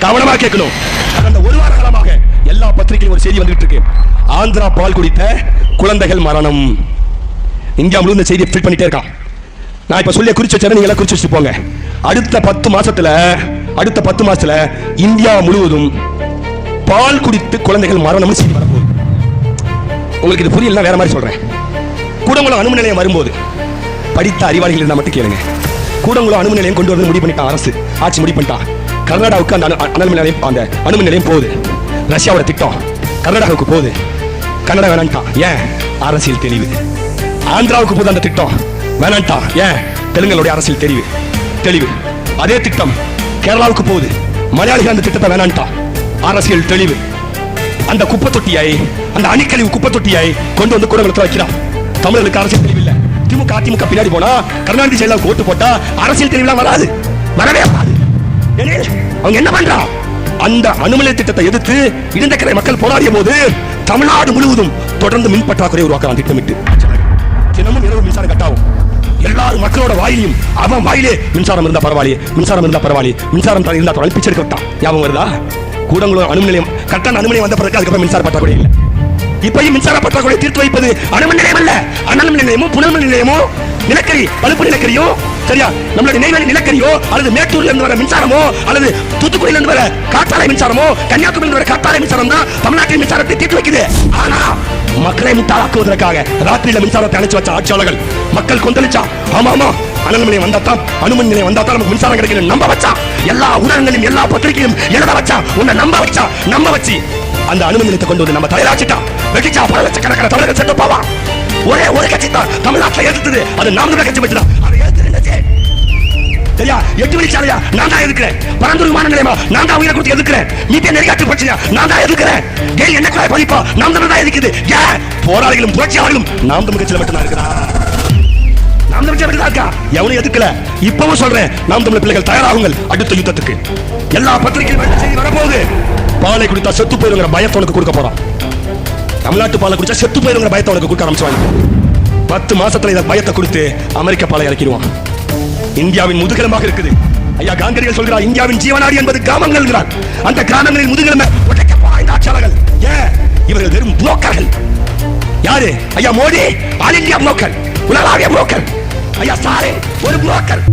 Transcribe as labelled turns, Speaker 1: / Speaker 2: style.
Speaker 1: கவனமா கேட்கணும். கடந்த ஒரு வார காலமாக எல்லா பத்திரிகையிலும் ஒரு செய்தி வந்துட்டு இருக்கு. ஆந்திரா பால் குடித்த குழந்தைகள் மரணம். இந்தியா முழு இந்த செய்தியை ஃபில் பண்ணிட்டே இருக்கான். நான் இப்ப சொல்லிய குறிச்சு வச்சேன், நீங்க எல்லாம் குறிச்சு வச்சுட்டு போங்க. அடுத்த 10 மாசத்துல இந்தியா முழுவதும் பால் குடித்து குழந்தைகள் மரணம் செய்தி வரப்போகுது. உங்களுக்கு இது புரியல, வேற மாதிரி சொல்றேன். கூடங்குளம் அணுமின் நிலையம் வரும்போது படித்த அறிவாளிகள் இருந்தால் மட்டும் கேளுங்க. கூடங்குளம் அணுமின் நிலையம் கொண்டு வந்து முடிவு பண்ணிட்டான் அரசு, ஆட்சி முடிவு பண்ணிட்டான். கர்நாடகாவுக்கு அந்த அணுமின் நிலையம் போகுது. ரஷ்யாவோட திட்டம் கர்நாடகாவுக்கு போகுது. கர்நாடகா வேணான்ட்டான். ஏன்? அரசியல் தெளிவு. ஆந்திராவுக்கு போகுது அந்த திட்டம், வேணான்ட்டான். ஏன்? தெலுங்கனுடைய அரசியல் தெளிவு. அதே திட்டம் கேரளாவுக்கு போகுது. மலையாளிகள் அந்த திட்டத்தை வேணான்ட்டான், அரசியல் தெளிவு. அந்த குப்பை தொட்டியை, அந்த அணிக்கழிவு குப்பை தொட்டியை கொண்டு வந்து கூடங்குளத்தில் வைக்கிறான். தமிழர்களுக்கு அரசியல் தெளிவு இல்ல. திமுக பின்னாடி போனா, கருணாநிதி செயலாளருக்கு ஓட்டு போட்டா அரசியல் தெளிவுலாம் வரவே வராது. அவங்க என்ன பண்றான்? அந்த அணுமின் திட்டத்தை எதிர்த்து இடிந்தக்கரை மக்கள் போராடிய போது தமிழ்நாடு முழுவதும் தொடர்ந்து மின் பற்றாக்குறை உருவாக்கலாம் திட்டமிட்டு. தினமும் இரவு மின்சாரம் கட்டாகும். எல்லாரும் மக்களோட வாயிலையும் அவன் வாயிலே மின்சாரம் இருந்தா பரவாயில்லையே, மின்சாரம் இருந்தா பிச்சை எடுக்க விட்டான். ஞாபகம் வருதா? கூடங்குளம் அணுமின் நிலையம் கரெக்டான அணுமின் நிலையம் வந்த பிறகு அதுக்கப்புறம் மின்சார பற்றாக்குறை இல்லை. இப்பயும் மின்சார பற்றாக்குறை தீர்த்து வைப்பது அணுமின் நிலையம் அல்ல, அனல் நிலையமோ புனல் நிலையமோ நிலக்கரி பழுப்பு நிலக்கரியோ, சரியா, நம்மளுடைய நெய்வேலி நிலக்கரியோ அல்லது மேட்டூர்ல இருந்து வர மின்சாரமோ அல்லது தூத்துக்குடியில இருந்து வர காற்றாலை மின்சாரமோ கன்னியாகுமரியில வர காற்றாலை மின்சாரம் தான் தமிழ்நாட்டின் மின்சாரத்தை தீர்த்து வைக்குது. ஆனா மக்களை முட்டாளாக்குவதற்காக ராத்திரியில மின்சாரத்தை அணைச்சு வச்ச ஆட்சியாளர்கள் மக்கள் கொந்தளிச்சா. ஆமா அனல் நிலையம் வந்தாத்தான், அணுமின் நிலையம் வந்தாத்தான் நமக்கு மின்சாரம் கிடைக்கணும் நம்ப வச்சா. எல்லா ஊடகங்களையும் எல்லா பத்திரிகையும் எழுத வச்சா, உன்னை நம்ப வச்சு அந்த அணுமின் நிலையத்தை கொண்டு வந்து நம்ம தலையாச்சிட்டான். வெட்டிச்சா பல லட்சக்கணக்கான தமிழர்கள் செத்து போவான். ஒரே கட்சி தான் தமிழ்நாட்டில் எதிர்த்தது, அது நாம் தமிழர் கட்சி பற்றி தான். அதை எதிர்த்து சரியா, 8 வழிச்சாலையா நான் தான் எதிர்க்கிறேன். பரந்தூர் விமான நிலையமா நான் தான் உயிரை கொடுத்து எதிர்க்கிறேன். மீட்டே நெறிகாட்டு பிரச்சனையா நான் தான் எதிர்க்கிறேன். கேள் என்ன குழாய் பதிப்பா நாம் தமிழர் தான் எதிர்க்குது. ஏன்? போராளிகளும் புரட்சியாளர்களும் நாம் தமிழ் கட்சியில் மட்டும் தான் இருக்கிறார். நாம் தமிழ் கட்சியில் இருக்கா, எவனையும் எதிர்க்கல. இப்பவும் சொல்றேன், நாம் தமிழ் பிள்ளைகள் தயாராகுங்கள் அடுத்த யுத்தத்துக்கு. எல்லா பத்திரிகையும் செய்தி வரப்போகுது. பாலை குடித்தா செத்து போயிருங்கிற பயத்தை உனக்கு கொடுக்க போறான். தமிழ்நாட்டு பாலை குடிச்சா செத்து போயிருங்கிற பயத்தை உனக்கு கொடுக்க ஆரம்பிச்சுவாங்க. 10 மாசத்துல இதை பயத்தை கொடுத்து அமெரிக்க பாலை இறக்கிடுவான். இந்தியாவின் முதுகெலும்பாக இருக்குது. ஐயா காந்தியடிகள் சொல்கிறார், இந்தியாவின் ஜீவனாடி என்பது கிராமங்கள் என்கிறார். அந்த கிராமங்களின் முதுகெலும்பை உடைக்க போறாங்க ஆட்சியாளர்கள். ஏன்? இவர்கள் வெறும் புரோக்கர்கள். யாரு? ஐயா மோடி ஆல் இந்தியா புரோக்கர், உலகளாவிய புரோக்கர். ஐயா ஸ்டாலின் ஒரு புரோக்கர்.